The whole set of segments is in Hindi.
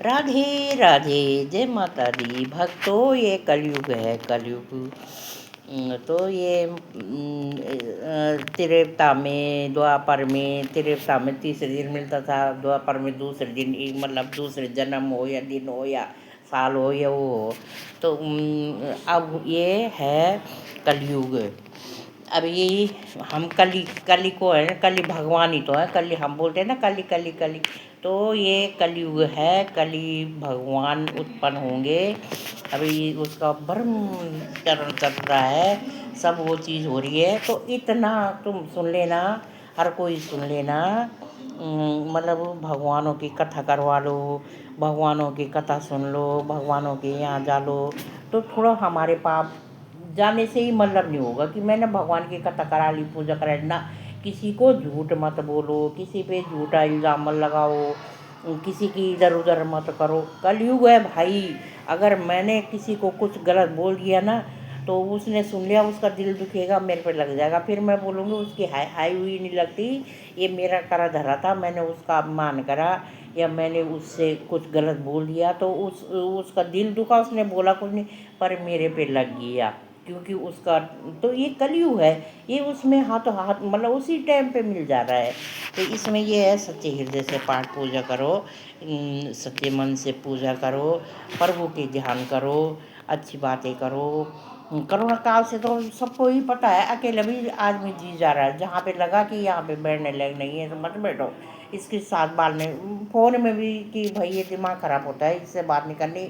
राधे राधे, जय माता दी भक्तों। ये कलयुग है, कलयुग। तो ये त्रेता में, द्वापर में, त्रेता में तीसरे दिन मिलता था, द्वापर में दूसरे दिन, मतलब दूसरे जन्म हो या दिन हो या साल हो या वो हो। तो अब ये है कलयुग। अब ये हम कली कली को है ना, कली भगवान ही तो है, कली हम बोलते हैं ना, कली कली कली। तो ये कलयुग है, कली भगवान उत्पन्न होंगे। अभी उसका ब्रह्म चरण चल रहा है, सब वो चीज़ हो रही है। तो इतना तुम सुन लेना, हर कोई सुन लेना। मतलब भगवानों की कथा करवा लो, भगवानों की कथा सुन लो, भगवानों के यहाँ जा लो, तो थोड़ा हमारे पाप जाने से ही मतलब नहीं होगा कि मैंने भगवान की कथा करा ली, पूजा करा ली ना। किसी को झूठ मत बोलो, किसी पे झूठा इल्ज़ाम मत लगाओ, किसी की इधर उधर मत करो। कलयुग है भाई। अगर मैंने किसी को कुछ गलत बोल दिया ना, तो उसने सुन लिया, उसका दिल दुखेगा, मेरे पे लग जाएगा, फिर मैं बोलूँगी उसकी हाय हाय हुई नहीं लगती, ये मेरा करा धरा था, मैंने उसका अपमान करा या मैंने उससे कुछ गलत बोल दिया, तो उसका दिल दुखा, उसने बोला कुछ नहीं पर मेरे पे लग गया, क्योंकि उसका। तो ये कलयुग है, ये उसमें हाथों हाथ मतलब उसी टाइम पे मिल जा रहा है। तो इसमें ये है, सच्चे हृदय से पाठ पूजा करो, सच्चे मन से पूजा करो, प्रभु की ध्यान करो, अच्छी बातें करो। कोरोना काल से तो सबको ही पता है, अकेले भी आदमी जी जा रहा है। जहाँ पे लगा कि यहाँ पे बैठने लायक नहीं है तो मत बैठो, इसके साथ बात नहीं। फ़ोन में भी कि भाई ये दिमाग ख़राब होता है, इससे बात नहीं करनी।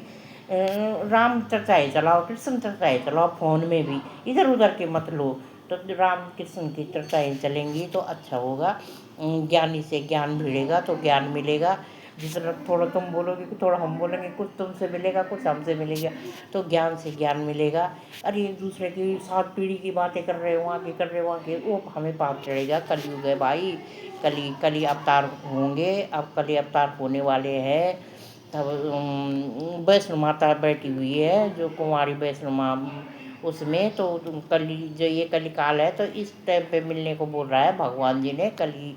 राम चर्चाएँ चलाओ, कृष्ण चर्चाएँ चलाओ, फ़ोन में भी इधर उधर के मत लो। तो राम कृष्ण की चर्चाएँ चलेंगी तो अच्छा होगा। ज्ञानी से ज्ञान भिड़ेगा तो ज्ञान मिलेगा। जिस तरह थोड़ा तुम बोलोगे कि थोड़ा हम बोलेंगे, कुछ तुमसे मिलेगा कुछ हमसे मिलेगा, तो ज्ञान से ज्ञान मिलेगा। अरे एक दूसरे की 7 पीढ़ी की बातें कर रहे हो, वहाँ की कर रहे हो, वहाँ की, वो हमें पाप चढ़ेगा। कलयुग है भाई, कली कली अवतार होंगे, अब कली अवतार होने वाले हैं। तब वैष्णो माता बैठी हुई है, जो कुंवारी वैष्णो माँ, उसमें तो कली जो ये कली काल है, तो इस टाइम पे मिलने को बोल रहा है भगवान जी ने। कली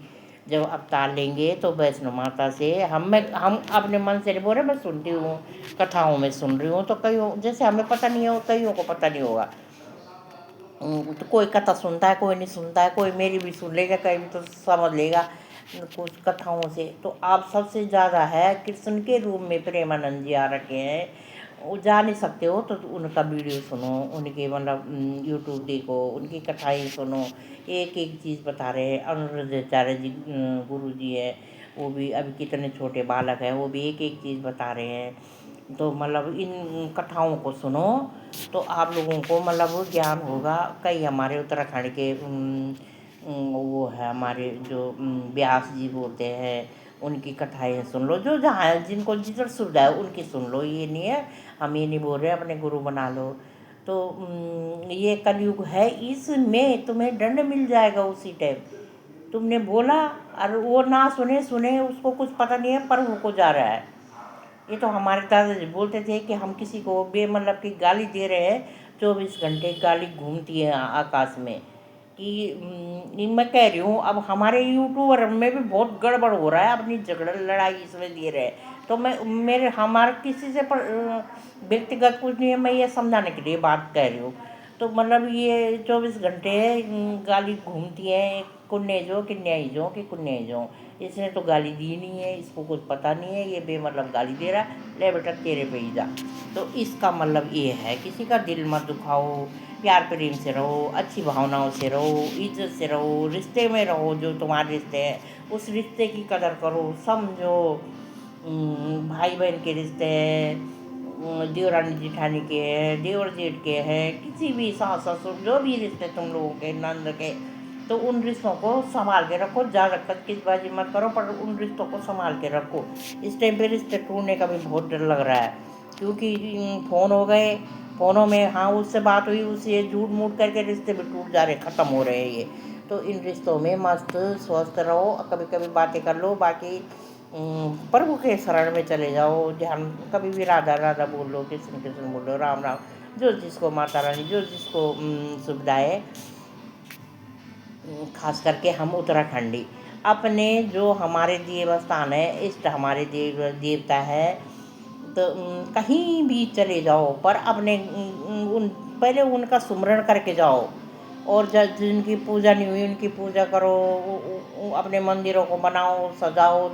जब अवतार लेंगे तो वैष्णो माता से हम अपने मन से नहीं बोल रहे, मैं सुनती हूँ, कथाओं में सुन रही हूँ। तो कई जैसे हमें पता नहीं हो, कईयों को पता नहीं होगा। तो कोई कथा सुनता है, कोई नहीं सुनता है, कोई मेरी भी सुन लेगा, कहीं भी तो समझ लेगा कुछ कथाओं से। तो आप सबसे ज़्यादा है कृष्ण के रूप में प्रेमानंद जी आ रखे हैं। वो जा नहीं सकते हो तो उनका वीडियो सुनो, उनके मतलब यूट्यूब देखो, उनकी कथाएँ सुनो। एक एक चीज़ बता रहे हैं। अनुरुद्धाचार्य जी गुरु जी है, वो भी अभी कितने छोटे बालक हैं, वो भी एक एक चीज़ बता रहे हैं। तो मतलब इन कथाओं को सुनो तो आप लोगों को मतलब ज्ञान होगा। कई हमारे उत्तराखंड के वो है हमारे जो व्यास जी बोलते हैं, उनकी कथाएँ सुन लो। जो जहाँ जिनको जिधर सुविधा है उनकी सुन लो, ये नहीं है हम ये नहीं बोल रहे अपने गुरु बना लो। तो ये कलयुग है, इसमें तुम्हें दंड मिल जाएगा उसी टाइम। तुमने बोला और वो ना सुने, सुने उसको कुछ पता नहीं है, पर वो जा रहा है। ये तो हमारे दादाजी बोलते थे कि हम किसी को बेमतलब की गाली दे रहे हैं, 24 घंटे गाली घूमती है आकाश में। कि ये मैं कह रही हूँ, अब हमारे यूट्यूबर में भी बहुत गड़बड़ हो रहा है, अपनी झगड़ा लड़ाई इसमें दे रहे हैं। तो मैं मेरे हमारे किसी से व्यक्तिगत कुछ नहीं है, मैं ये समझाने के लिए बात कह रही हूँ। तो मतलब ये 24 घंटे गाली घूमती है, कुन्ने जो कि न्याय जो कि कुन्ने जो। इसने तो गाली दी नहीं है, इसको कुछ पता नहीं है, ये बेमतलब गाली दे रहा है, ले बेटा तेरे पे ही जा। तो इसका मतलब ये है, किसी का दिल मत दुखाओ, प्यार प्रेम से रहो, अच्छी भावनाओं से रहो, इज्जत से रहो, रिश्ते में रहो, जो तुम्हारे रिश्ते हैं उस रिश्ते की कदर करो, समझो। भाई बहन के रिश्ते हैं, देवरानी जिठानी के हैं, देवर जेठ के हैं, किसी भी सास ससुर, जो भी रिश्ते तुम लोगों के नंद के, तो उन रिश्तों को संभाल के रखो। ज़्यादा किसबाजी मत करो, पर उन रिश्तों को संभाल के रखो। इस टाइम पे रिश्ते टूटने का भी बहुत डर लग रहा है, क्योंकि फ़ोन हो गए, फ़ोनों में हाँ उससे बात हुई, उससे झूठ मूठ करके रिश्ते भी टूट जा रहे, ख़त्म हो रहे हैं ये। तो इन रिश्तों में मस्त स्वस्थ रहो, कभी कभी बातें कर लो, बाकी प्रभु के शरण में चले जाओ। ध्यान कभी भी राधा राधा बोल लो, कृष्ण कृष्ण बोल लो, राम राम, जो जिसको माता रानी, जो जिसको सुविधा है। खास करके हम उत्तराखंडी अपने जो हमारे देव स्थान है, इष्ट हमारे देव देवता है, तो कहीं भी चले जाओ पर अपने उन पहले उनका सुमरण करके जाओ। और जिनकी पूजा नहीं हुई उनकी पूजा करो, अपने मंदिरों को बनाओ, सजाओ।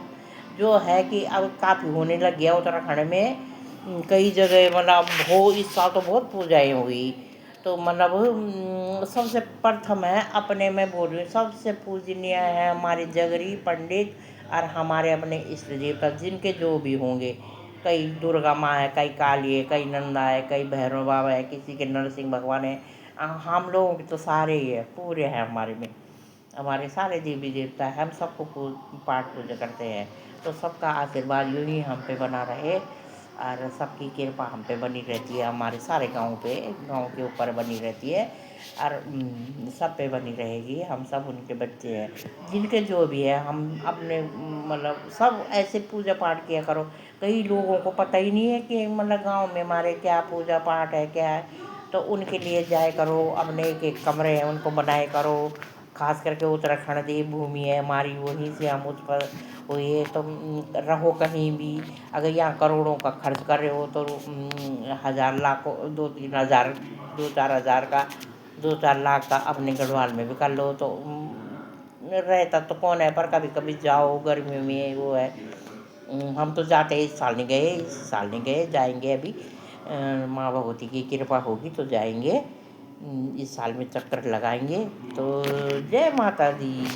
जो है कि अब काफ़ी होने लग गया उत्तराखंड में। कई जगह मतलब इस साल तो बहुत पूजाएं हुई। तो मतलब सबसे प्रथम है अपने में बोल रही हूँ, सबसे पूजनीय है हमारे जगरी पंडित और हमारे अपने इष्ट देवता जिनके जो भी होंगे। कई दुर्गा माँ है, कई काली है, कई नंदा है, कई भैरव बाबा है, किसी के नरसिंह भगवान है। हम लोगों के तो सारे ही है, पूरे हैं हमारे में। हमारे सारे देवी देवता है, हम सबको पाठ पूजा करते हैं। तो सबका आशीर्वाद यूँ ही हम पे बना रहे और सबकी कृपा हम पे बनी रहती है, हमारे सारे गांव के ऊपर बनी रहती है। और सब पे बनी रहेगी। हम सब उनके बच्चे हैं, जिनके जो भी है। हम अपने मतलब सब ऐसे पूजा पाठ किया करो। कई लोगों को पता ही नहीं है कि मतलब गांव में हमारे क्या पूजा पाठ है, क्या है। तो उनके लिए जाए करो, अपने एक एक कमरे हैं उनको बनाए करो। खास करके उत्तराखंड देवभूमि है हमारी, वहीं से हम उत्पन्न हुए। तो रहो कहीं भी, अगर यहाँ करोड़ों का खर्च कर रहे हो तो हज़ार लाखों 2-3 हज़ार 2-4 हज़ार का 2-4 लाख का अपने गढ़वाल में भी कर लो तो रहता तो कौन है। पर कभी कभी जाओ, गर्मी में वो है। हम तो जाते इस साल नहीं गए, जाएंगे अभी। माँ भगवती की कृपा होगी तो जाएंगे। इस साल में चक्कर लगाएंगे। तो जय माता दी।